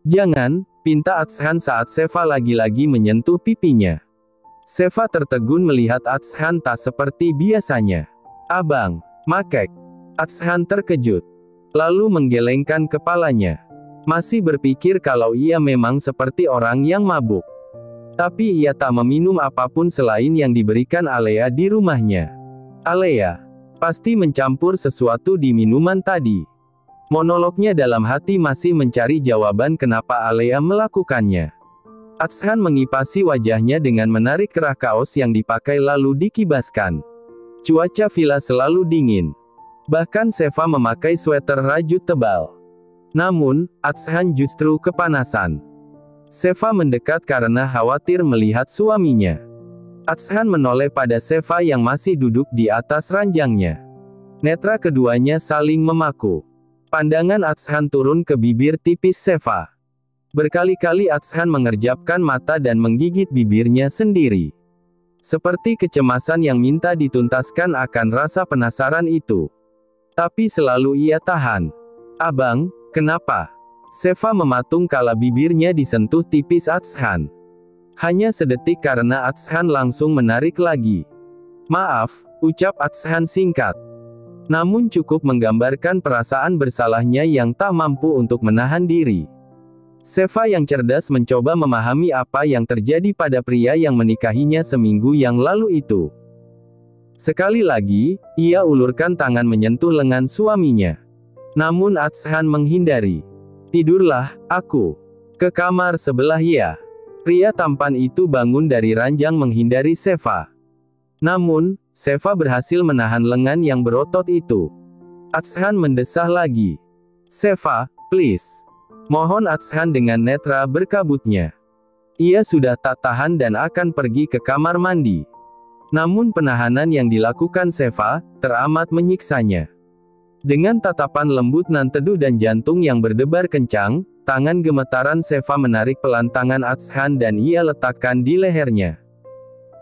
Jangan, pinta Atshan saat Seva lagi-lagi menyentuh pipinya. Seva tertegun melihat Atshan tak seperti biasanya. Abang, makek. Atshan terkejut. Lalu menggelengkan kepalanya. Masih berpikir kalau ia memang seperti orang yang mabuk. Tapi ia tak meminum apapun selain yang diberikan Alea di rumahnya. Alea pasti mencampur sesuatu di minuman tadi. Monolognya dalam hati masih mencari jawaban kenapa Alea melakukannya. Atshan mengipasi wajahnya dengan menarik kerah kaos yang dipakai lalu dikibaskan. Cuaca villa selalu dingin. Bahkan Seva memakai sweater rajut tebal. Namun, Atshan justru kepanasan. Seva mendekat karena khawatir melihat suaminya. Atshan menoleh pada Seva yang masih duduk di atas ranjangnya. Netra keduanya saling memaku. Pandangan Atshan turun ke bibir tipis Seva. Berkali-kali Atshan mengerjapkan mata dan menggigit bibirnya sendiri. Seperti kecemasan yang minta dituntaskan akan rasa penasaran itu. Tapi selalu ia tahan. Abang, kenapa? Seva mematung kala bibirnya disentuh tipis Atshan. Hanya sedetik karena Atshan langsung menarik lagi. Maaf, ucap Atshan singkat. Namun cukup menggambarkan perasaan bersalahnya yang tak mampu untuk menahan diri. Seva yang cerdas mencoba memahami apa yang terjadi pada pria yang menikahinya seminggu yang lalu itu. Sekali lagi, ia ulurkan tangan menyentuh lengan suaminya. Namun Atshan menghindari. Tidurlah, aku. Ke kamar sebelah ya. Pria tampan itu bangun dari ranjang menghindari Seva. Namun, Seva berhasil menahan lengan yang berotot itu. Atshan mendesah lagi. Seva, please. Mohon Atshan dengan netra berkabutnya. Ia sudah tak tahan dan akan pergi ke kamar mandi. Namun penahanan yang dilakukan Seva, teramat menyiksanya. Dengan tatapan lembut nan teduh dan jantung yang berdebar kencang, tangan gemetaran Seva menarik pelan tangan Atshan dan ia letakkan di lehernya.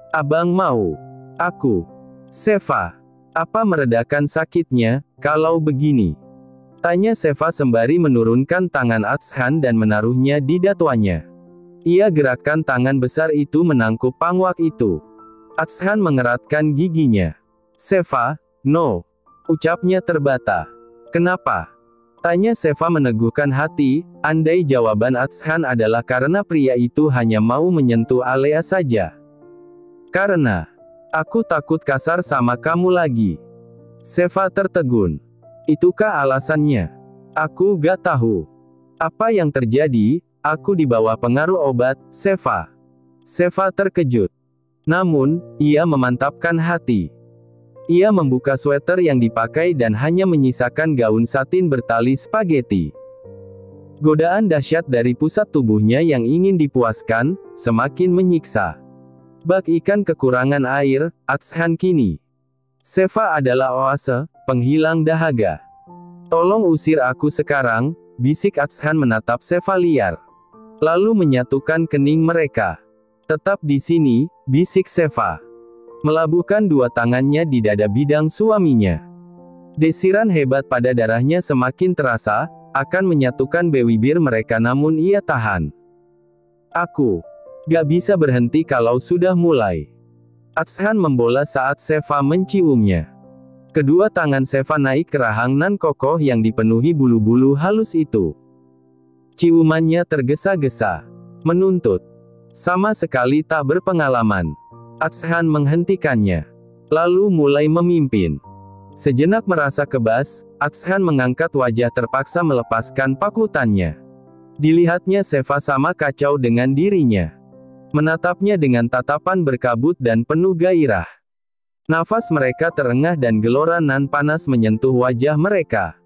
Abang mau. Aku. Seva. Apa meredakan sakitnya, kalau begini? Tanya Seva sembari menurunkan tangan Atshan dan menaruhnya di datuannya. Ia gerakkan tangan besar itu menangkup pangwak itu. Atshan mengeratkan giginya. Seva, no. Ucapnya terbata. Kenapa? Tanya Seva meneguhkan hati, andai jawaban Atshan adalah karena pria itu hanya mau menyentuh Alea saja. Karena aku takut kasar sama kamu lagi. Seva tertegun. Itukah alasannya? Aku gak tahu. Apa yang terjadi? Aku di bawah pengaruh obat, Seva. Seva terkejut. Namun, ia memantapkan hati. Ia membuka sweater yang dipakai dan hanya menyisakan gaun satin bertali spaghetti. Godaan dahsyat dari pusat tubuhnya yang ingin dipuaskan, semakin menyiksa. Bak ikan kekurangan air, Atshan kini. Seva adalah oase, penghilang dahaga. Tolong usir aku sekarang, bisik Atshan menatap Seva liar. Lalu menyatukan kening mereka. Tetap di sini, bisik Seva. Melabuhkan dua tangannya di dada bidang suaminya. Desiran hebat pada darahnya semakin terasa, akan menyatukan bibir mereka namun ia tahan. Aku gak bisa berhenti kalau sudah mulai. Atshan membola saat Seva menciumnya. Kedua tangan Seva naik ke rahang nan kokoh yang dipenuhi bulu-bulu halus itu. Ciumannya tergesa-gesa. Menuntut. Sama sekali tak berpengalaman. Atshan menghentikannya. Lalu mulai memimpin. Sejenak merasa kebas, Atshan mengangkat wajah terpaksa melepaskan pakutannya. Dilihatnya Seva sama kacau dengan dirinya. Menatapnya dengan tatapan berkabut dan penuh gairah. Nafas mereka terengah dan gelora nan panas menyentuh wajah mereka.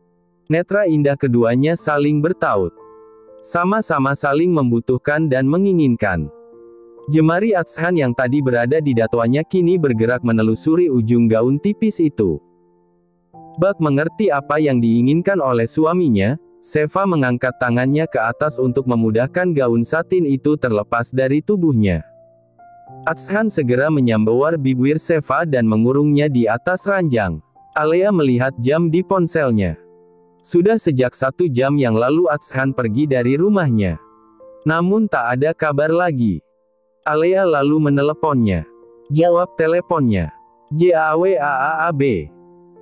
Netra indah keduanya saling bertaut. Sama-sama saling membutuhkan dan menginginkan. Jemari Atshan yang tadi berada di datuannya kini bergerak menelusuri ujung gaun tipis itu. Bak mengerti apa yang diinginkan oleh suaminya, Seva mengangkat tangannya ke atas untuk memudahkan gaun satin itu terlepas dari tubuhnya. Atshan segera menyambawar bibir Seva dan mengurungnya di atas ranjang. Alea melihat jam di ponselnya. Sudah sejak 1 jam yang lalu Atshan pergi dari rumahnya. Namun tak ada kabar lagi. Alea lalu meneleponnya. Jawab teleponnya. JAWAAAB.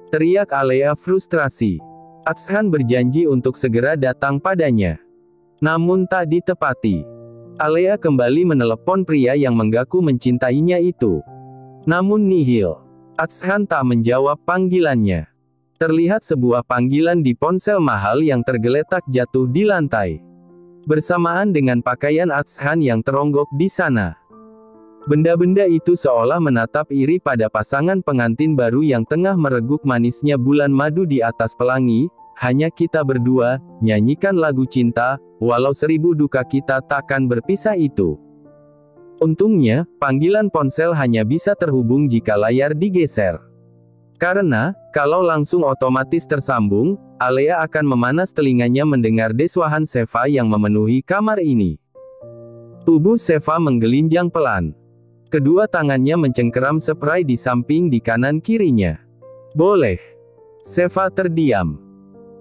Teriak Alea frustrasi. Atshan berjanji untuk segera datang padanya. Namun tak ditepati. Alea kembali menelepon pria yang mengaku mencintainya itu. Namun nihil. Atshan tak menjawab panggilannya. Terlihat sebuah panggilan di ponsel mahal yang tergeletak jatuh di lantai. Bersamaan dengan pakaian Atshan yang teronggok di sana. Benda-benda itu seolah menatap iri pada pasangan pengantin baru yang tengah mereguk manisnya bulan madu di atas pelangi. Hanya kita berdua, nyanyikan lagu cinta, walau 1000 duka kita takkan berpisah itu. Untungnya, panggilan ponsel hanya bisa terhubung jika layar digeser. Karena, kalau langsung otomatis tersambung, Alea akan memanas telinganya mendengar deswahan Sheva yang memenuhi kamar ini. Tubuh Sheva menggelinjang pelan. Kedua tangannya mencengkeram spray di samping di kanan kirinya. Boleh. Sheva terdiam.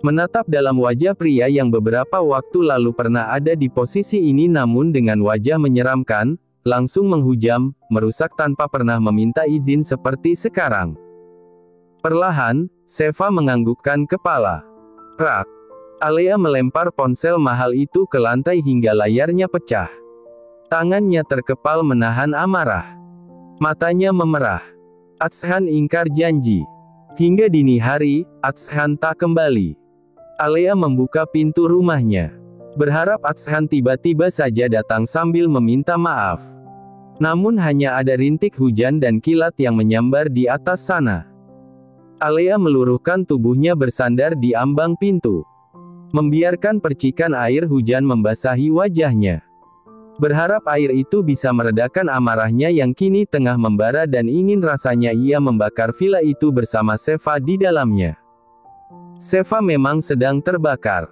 Menatap dalam wajah pria yang beberapa waktu lalu pernah ada di posisi ini namun dengan wajah menyeramkan, langsung menghujam, merusak tanpa pernah meminta izin seperti sekarang. Perlahan, Sheva menganggukkan kepala. Prak. Alea melempar ponsel mahal itu ke lantai hingga layarnya pecah. Tangannya terkepal menahan amarah. Matanya memerah. Atshan ingkar janji. Hingga dini hari, Atshan tak kembali. Alea membuka pintu rumahnya. Berharap Atshan tiba-tiba saja datang sambil meminta maaf. Namun hanya ada rintik hujan dan kilat yang menyambar di atas sana. Alea meluruhkan tubuhnya bersandar di ambang pintu. Membiarkan percikan air hujan membasahi wajahnya. Berharap air itu bisa meredakan amarahnya yang kini tengah membara dan ingin rasanya ia membakar villa itu bersama Sheva di dalamnya. Sheva memang sedang terbakar.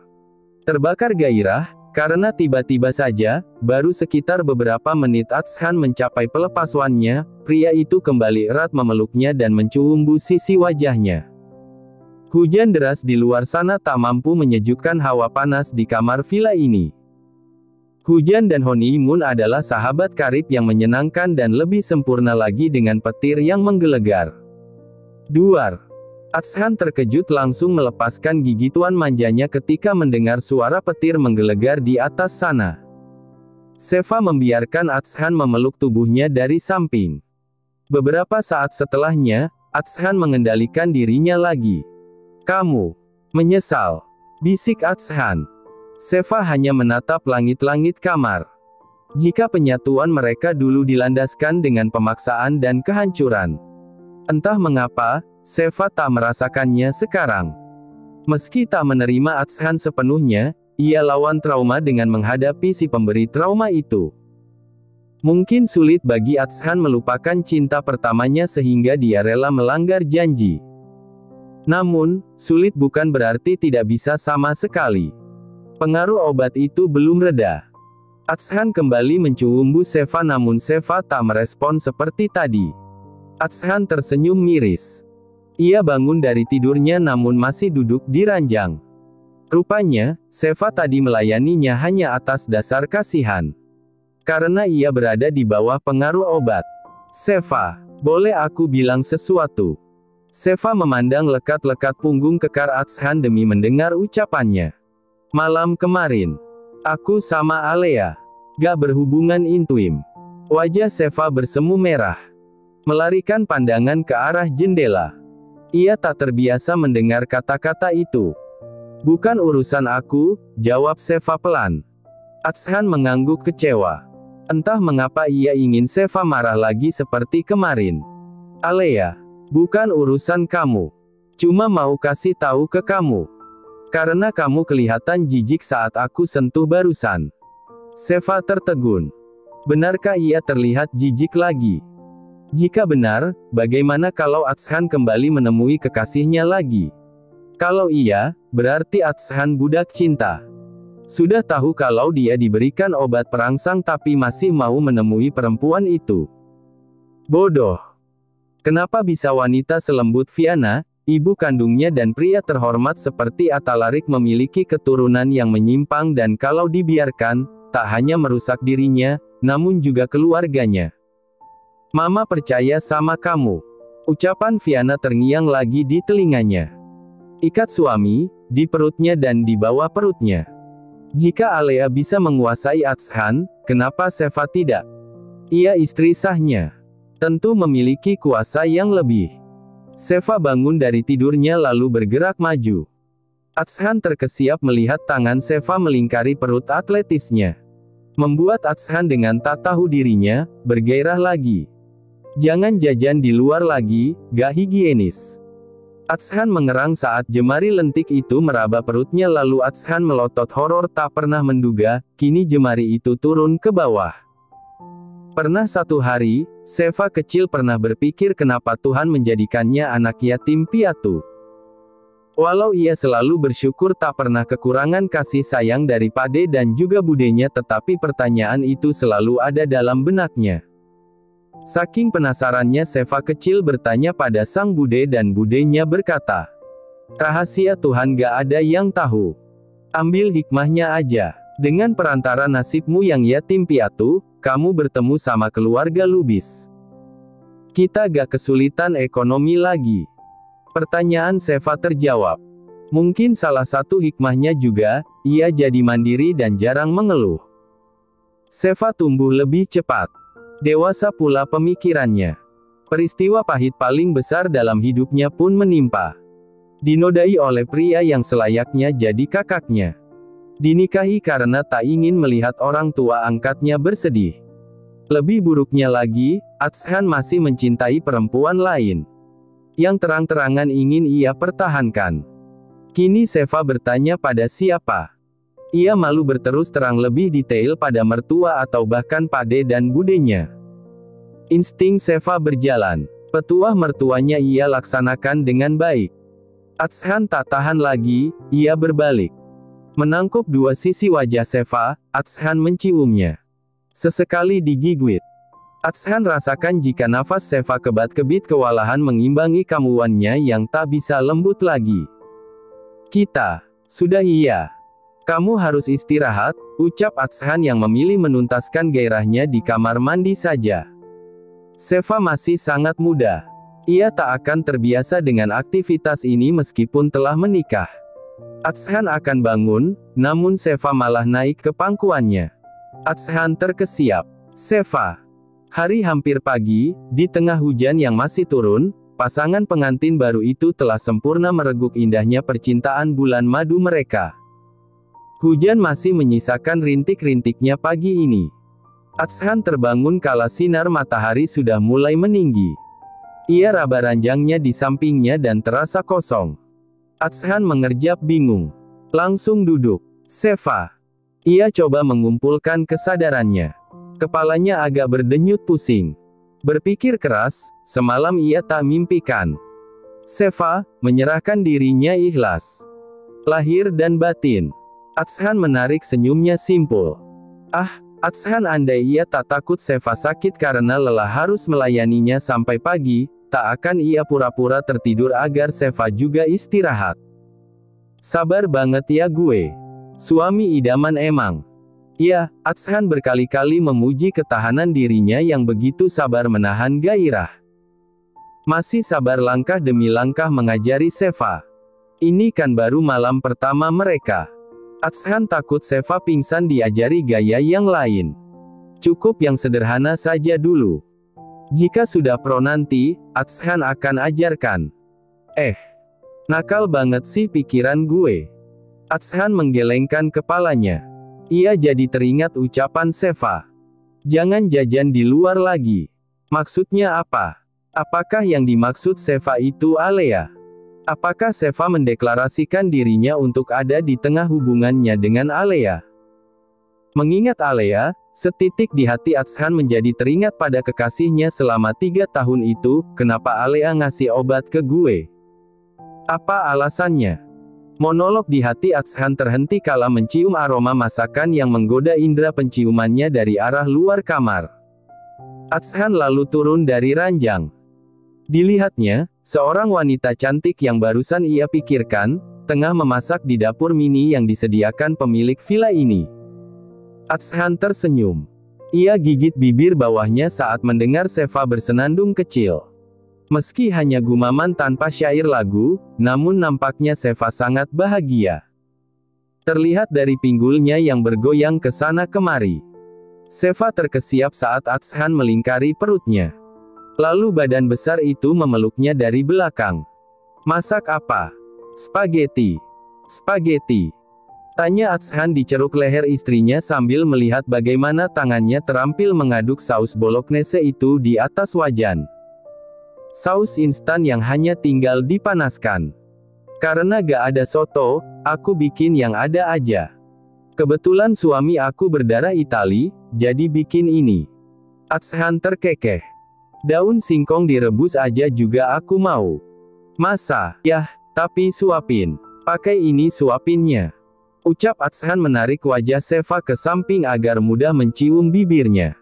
Terbakar gairah, karena tiba-tiba saja, baru sekitar beberapa menit Atshan mencapai pelepasuannya, pria itu kembali erat memeluknya dan mencumbu sisi wajahnya. Hujan deras di luar sana tak mampu menyejukkan hawa panas di kamar villa ini. Hujan dan honeymoon adalah sahabat karib yang menyenangkan dan lebih sempurna lagi dengan petir yang menggelegar. Duar. Atshan terkejut langsung melepaskan gigituan manjanya ketika mendengar suara petir menggelegar di atas sana. Sheva membiarkan Atshan memeluk tubuhnya dari samping. Beberapa saat setelahnya, Atshan mengendalikan dirinya lagi. Kamu menyesal, bisik Atshan. Sheva hanya menatap langit-langit kamar. Jika penyatuan mereka dulu dilandaskan dengan pemaksaan dan kehancuran. Entah mengapa, Sheva tak merasakannya sekarang. Meski tak menerima Atshan sepenuhnya, ia lawan trauma dengan menghadapi si pemberi trauma itu. Mungkin sulit bagi Atshan melupakan cinta pertamanya sehingga dia rela melanggar janji. Namun, sulit bukan berarti tidak bisa sama sekali. Pengaruh obat itu belum reda. Atshan kembali mencumbu Sheva namun Sheva tak merespon seperti tadi. Atshan tersenyum miris. Ia bangun dari tidurnya namun masih duduk di ranjang. Rupanya, Sheva tadi melayaninya hanya atas dasar kasihan. Karena ia berada di bawah pengaruh obat. Sheva, boleh aku bilang sesuatu? Sheva memandang lekat-lekat punggung kekar Atshan demi mendengar ucapannya. Malam kemarin, aku sama Alea gak berhubungan intim. Wajah Sheva bersemu merah. Melarikan pandangan ke arah jendela. Ia tak terbiasa mendengar kata-kata itu. Bukan urusan aku, jawab Sheva pelan. Atshan mengangguk kecewa. Entah mengapa ia ingin Sheva marah lagi seperti kemarin. Alea, bukan urusan kamu. Cuma mau kasih tahu ke kamu. Karena kamu kelihatan jijik saat aku sentuh barusan. Sheva tertegun. Benarkah ia terlihat jijik lagi? Jika benar, bagaimana kalau Atshan kembali menemui kekasihnya lagi? Kalau iya, berarti Atshan budak cinta. Sudah tahu kalau dia diberikan obat perangsang tapi masih mau menemui perempuan itu. Bodoh. Kenapa bisa wanita selembut Viana, ibu kandungnya dan pria terhormat seperti Atalarik memiliki keturunan yang menyimpang dan kalau dibiarkan, tak hanya merusak dirinya, namun juga keluarganya. Mama percaya sama kamu. Ucapan Viana terngiang lagi di telinganya. Ikat suami, di perutnya dan di bawah perutnya. Jika Alea bisa menguasai Atshan, kenapa Seva tidak? Ia istri sahnya. Tentu memiliki kuasa yang lebih. Seva bangun dari tidurnya lalu bergerak maju. Atshan terkesiap melihat tangan Seva melingkari perut atletisnya. Membuat Atshan dengan tak tahu dirinya, bergairah lagi. Jangan jajan di luar lagi, gak higienis. Atshan mengerang saat jemari lentik itu meraba perutnya lalu Atshan melotot horor tak pernah menduga, kini jemari itu turun ke bawah. Pernah satu hari, Seva kecil pernah berpikir kenapa Tuhan menjadikannya anak yatim piatu. Walau ia selalu bersyukur tak pernah kekurangan kasih sayang dari Pade dan juga budenya tetapi pertanyaan itu selalu ada dalam benaknya. Saking penasarannya Seva kecil bertanya pada sang bude dan budenya berkata, "Rahasia Tuhan gak ada yang tahu. Ambil hikmahnya aja. Dengan perantara nasibmu yang yatim piatu, kamu bertemu sama keluarga Lubis. Kita gak kesulitan ekonomi lagi." Pertanyaan Seva terjawab. Mungkin salah satu hikmahnya juga, ia jadi mandiri dan jarang mengeluh. Seva tumbuh lebih cepat. Dewasa pula pemikirannya. Peristiwa pahit paling besar dalam hidupnya pun menimpa. Dinodai oleh pria yang selayaknya jadi kakaknya. Dinikahi karena tak ingin melihat orang tua angkatnya bersedih. Lebih buruknya lagi, Atshan masih mencintai perempuan lain. Yang terang-terangan ingin ia pertahankan. Kini Seva bertanya pada siapa. Ia malu berterus terang lebih detail pada mertua atau bahkan Pade dan budenya. Insting Seva berjalan. Petuah mertuanya ia laksanakan dengan baik. Atshan tak tahan lagi, ia berbalik. Menangkup dua sisi wajah Seva, Atshan menciumnya. Sesekali digigit. Atshan rasakan jika nafas Seva kebat-kebit kewalahan mengimbangi kamuannya yang tak bisa lembut lagi. Kita, sudah iya. Kamu harus istirahat, ucap Atshan yang memilih menuntaskan gairahnya di kamar mandi saja. Seva masih sangat muda. Ia tak akan terbiasa dengan aktivitas ini meskipun telah menikah. Atshan akan bangun, namun Seva malah naik ke pangkuannya. Atshan terkesiap. Seva. Hari hampir pagi, di tengah hujan yang masih turun, pasangan pengantin baru itu telah sempurna mereguk indahnya percintaan bulan madu mereka. Hujan masih menyisakan rintik-rintiknya pagi ini. Atshan terbangun kala sinar matahari sudah mulai meninggi. Ia raba ranjangnya di sampingnya dan terasa kosong. Atshan mengerjap bingung. Langsung duduk. Seva. Ia coba mengumpulkan kesadarannya. Kepalanya agak berdenyut pusing. Berpikir keras, semalam ia tak mimpikan. Seva, menyerahkan dirinya ikhlas. Lahir dan batin. Atshan menarik senyumnya simpul. Atshan andai ia tak takut Seva sakit karena lelah harus melayaninya sampai pagi, tak akan ia pura-pura tertidur agar Seva juga istirahat. Sabar banget ya gue. Suami idaman emang. Ya, Atshan berkali-kali memuji ketahanan dirinya yang begitu sabar menahan gairah. Masih sabar langkah demi langkah mengajari Seva. Ini kan baru malam pertama mereka. Atshan takut Seva pingsan diajari gaya yang lain. Cukup yang sederhana saja dulu. Jika sudah pro nanti, Atshan akan ajarkan. Nakal banget sih pikiran gue. Atshan menggelengkan kepalanya. Ia jadi teringat ucapan Seva. Jangan jajan di luar lagi. Maksudnya apa? Apakah yang dimaksud Seva itu Alea? Apakah Seva mendeklarasikan dirinya untuk ada di tengah hubungannya dengan Alea? Mengingat Alea, setitik di hati Atshan menjadi teringat pada kekasihnya selama 3 tahun itu, kenapa Alea ngasih obat ke gue? Apa alasannya? Monolog di hati Atshan terhenti kala mencium aroma masakan yang menggoda indera penciumannya dari arah luar kamar. Atshan lalu turun dari ranjang. Dilihatnya, Seorang wanita cantik yang barusan ia pikirkan, tengah memasak di dapur mini yang disediakan pemilik villa ini. Atshan tersenyum. Ia gigit bibir bawahnya saat mendengar Seva bersenandung kecil. Meski hanya gumaman tanpa syair lagu, namun nampaknya Seva sangat bahagia. Terlihat dari pinggulnya yang bergoyang ke sana kemari. Seva terkesiap saat Atshan melingkari perutnya. Lalu badan besar itu memeluknya dari belakang. "Masak apa?" "Spaghetti." "Spaghetti?" tanya Atshan diceruk leher istrinya sambil melihat bagaimana tangannya terampil mengaduk saus bolognese itu di atas wajan. Saus instan yang hanya tinggal dipanaskan. "Karena gak ada soto, aku bikin yang ada aja. Kebetulan suami aku berdarah Itali, jadi bikin ini." Atshan terkekeh. "Daun singkong direbus aja juga aku mau." "Masa?" "Yah, tapi suapin. Pakai ini suapinnya." Ucap Atshan menarik wajah Seva ke samping agar mudah mencium bibirnya.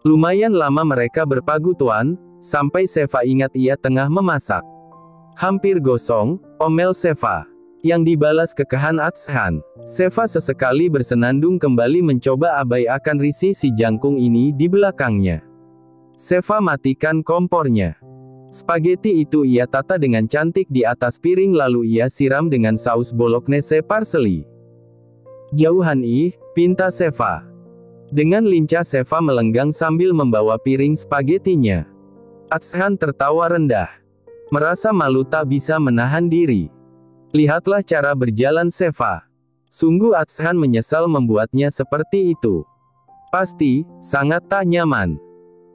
Lumayan lama mereka berpagutuan, sampai Seva ingat ia tengah memasak. "Hampir gosong," omel Seva. Yang dibalas kekehan Atshan. Seva sesekali bersenandung kembali mencoba abai akan risih si jangkung ini di belakangnya. Seva matikan kompornya. Spaghetti itu ia tata dengan cantik di atas piring lalu ia siram dengan saus bolognese parsley. "Jauhan pinta Seva." Dengan lincah Seva melenggang sambil membawa piring spagettinya. Atshan tertawa rendah. Merasa malu tak bisa menahan diri. Lihatlah cara berjalan Seva. Sungguh Atshan menyesal membuatnya seperti itu. Pasti, sangat tak nyaman.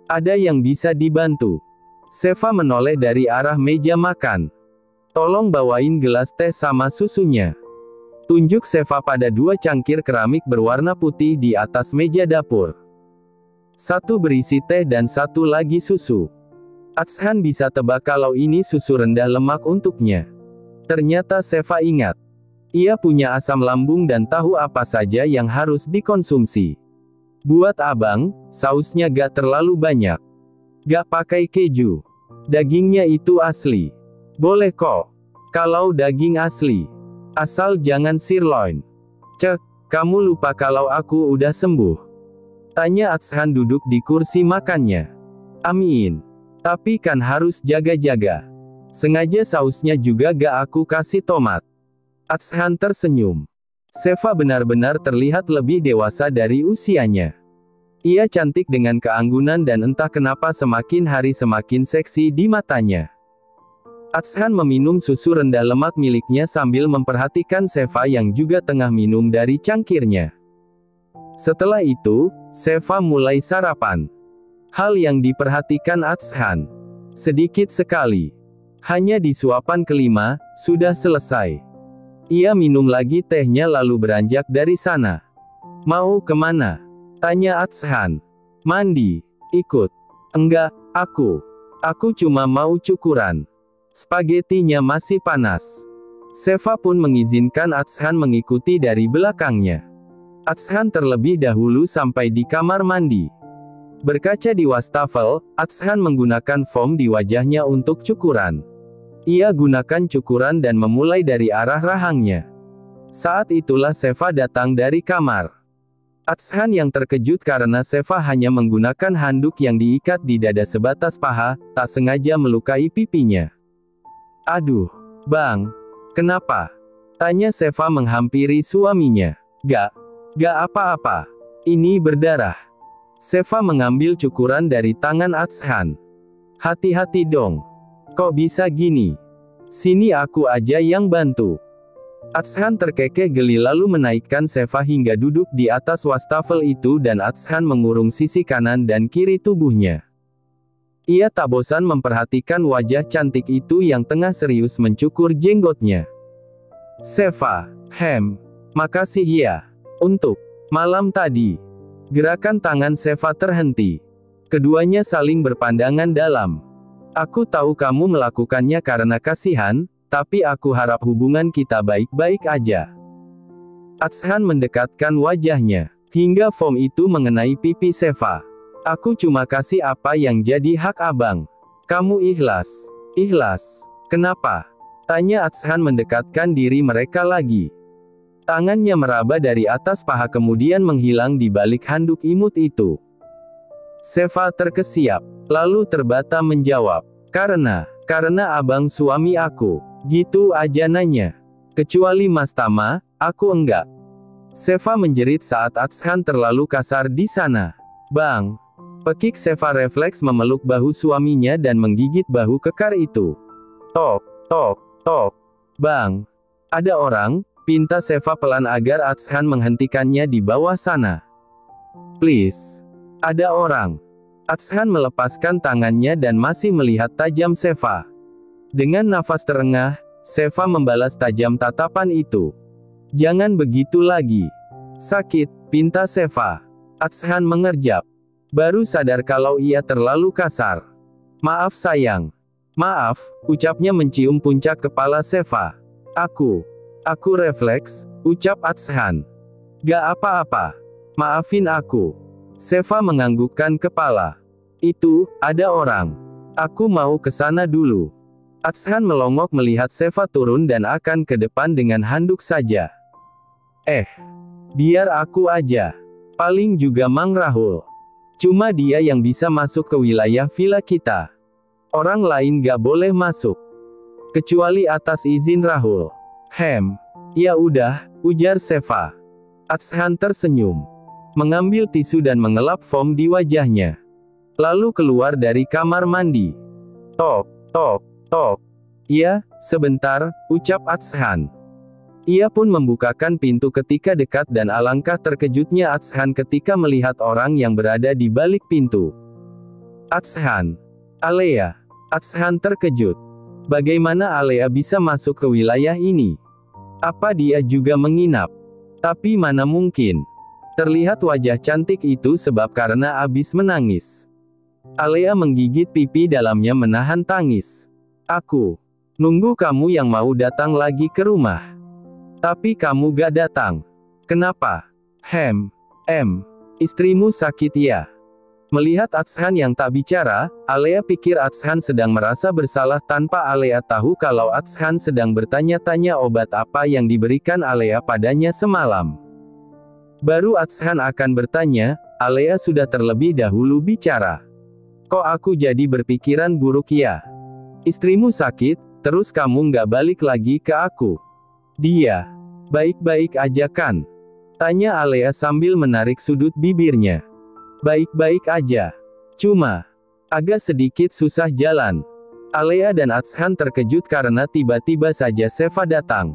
"Ada yang bisa dibantu?" Seva menoleh dari arah meja makan. "Tolong bawain gelas teh sama susunya." Tunjuk Seva pada dua cangkir keramik berwarna putih di atas meja dapur. Satu berisi teh dan satu lagi susu. Atshan bisa tebak kalau ini susu rendah lemak untuknya. Ternyata Seva ingat. Ia punya asam lambung dan tahu apa saja yang harus dikonsumsi. "Buat abang, sausnya gak terlalu banyak. Gak pakai keju. Dagingnya itu asli." "Boleh kok. Kalau daging asli. Asal jangan sirloin." "Cek, kamu lupa kalau aku udah sembuh?" tanya Atshan duduk di kursi makannya. "Amin. Tapi kan harus jaga-jaga. Sengaja sausnya juga gak aku kasih tomat." Atshan tersenyum. Seva benar-benar terlihat lebih dewasa dari usianya. Ia cantik dengan keanggunan dan entah kenapa semakin hari semakin seksi di matanya. Atshan meminum susu rendah lemak miliknya sambil memperhatikan Seva yang juga tengah minum dari cangkirnya. Setelah itu, Seva mulai sarapan. Hal yang diperhatikan Atshan. Sedikit sekali. Hanya di suapan kelima, sudah selesai. Ia minum lagi tehnya lalu beranjak dari sana. "Mau kemana?" tanya Atshan. "Mandi. Ikut." "Enggak, aku cuma mau cukuran. Spagettinya masih panas." Seva pun mengizinkan Atshan mengikuti dari belakangnya. Atshan terlebih dahulu sampai di kamar mandi. Berkaca di wastafel, Atshan menggunakan foam di wajahnya untuk cukuran. Ia gunakan cukuran dan memulai dari arah rahangnya. Saat itulah Seva datang dari kamar. Atshan yang terkejut karena Seva hanya menggunakan handuk yang diikat di dada sebatas paha, tak sengaja melukai pipinya. "Aduh, Bang. Kenapa?" tanya Seva menghampiri suaminya. Gak apa-apa. Ini berdarah." Seva mengambil cukuran dari tangan Atshan. "Hati-hati dong. Kok bisa gini? Sini aku aja yang bantu." Atshan terkekeh geli lalu menaikkan Seva hingga duduk di atas wastafel itu dan Atshan mengurung sisi kanan dan kiri tubuhnya. Ia tak bosan memperhatikan wajah cantik itu yang tengah serius mencukur jenggotnya. "Seva, makasih ya. Untuk malam tadi." Gerakan tangan Seva terhenti. Keduanya saling berpandangan dalam. "Aku tahu kamu melakukannya karena kasihan, tapi aku harap hubungan kita baik-baik aja." Atshan mendekatkan wajahnya, hingga foam itu mengenai pipi Seva. "Aku cuma kasih apa yang jadi hak abang. Kamu ikhlas?" "Ikhlas." Kenapa? Tanya Atshan mendekatkan diri mereka lagi. Tangannya meraba dari atas paha kemudian menghilang di balik handuk imut itu. Seva terkesiap, lalu terbata menjawab, karena abang suami aku. Gitu aja nanya. Kecuali Mas Tama, aku enggak. Seva menjerit saat Atshan terlalu kasar di sana. Bang! Pekik Seva refleks memeluk bahu suaminya dan menggigit bahu kekar itu. Tok, tok, tok. Bang! Ada orang, pinta Seva pelan agar Atshan menghentikannya di bawah sana. Please. Ada orang. Atshan melepaskan tangannya dan masih melihat tajam Seva. Dengan nafas terengah, Seva membalas tajam tatapan itu. Jangan begitu lagi. Sakit, pinta Seva. Atshan mengerjap. Baru sadar kalau ia terlalu kasar. Maaf sayang. Maaf, ucapnya mencium puncak kepala Seva. Aku refleks, ucap Atshan. Gak apa-apa. Maafin aku. Seva menganggukkan kepala. Itu, ada orang. Aku mau ke sana dulu. Atshan melongok melihat Seva turun dan akan ke depan dengan handuk saja. Biar aku aja. Paling juga Mang Rahul. Cuma dia yang bisa masuk ke wilayah villa kita. Orang lain gak boleh masuk. Kecuali atas izin Rahul. Ya udah, ujar Seva. Atshan tersenyum. Mengambil tisu dan mengelap foam di wajahnya. Lalu keluar dari kamar mandi. Tok, tok, tok. Ya, sebentar, ucap Atshan. Ia pun membukakan pintu ketika dekat dan alangkah terkejutnya Atshan ketika melihat orang yang berada di balik pintu. Atshan. Alea. Atshan terkejut. Bagaimana Alea bisa masuk ke wilayah ini? Apa dia juga menginap? Tapi mana mungkin. Terlihat wajah cantik itu sebab karena abis menangis. Alea menggigit pipi dalamnya menahan tangis. Aku nunggu kamu yang mau datang lagi ke rumah. Tapi kamu gak datang. Kenapa? Istrimu sakit ya? Melihat Atshan yang tak bicara, Alea pikir Atshan sedang merasa bersalah tanpa Alea tahu kalau Atshan sedang bertanya-tanya obat apa yang diberikan Alea padanya semalam. Baru Atshan akan bertanya, Alea sudah terlebih dahulu bicara. Kok aku jadi berpikiran buruk ya? Istrimu sakit, terus kamu nggak balik lagi ke aku? Dia baik-baik aja kan? Tanya Alea sambil menarik sudut bibirnya. Baik-baik aja. Cuma agak sedikit susah jalan. Alea dan Atshan terkejut karena tiba-tiba saja Seva datang.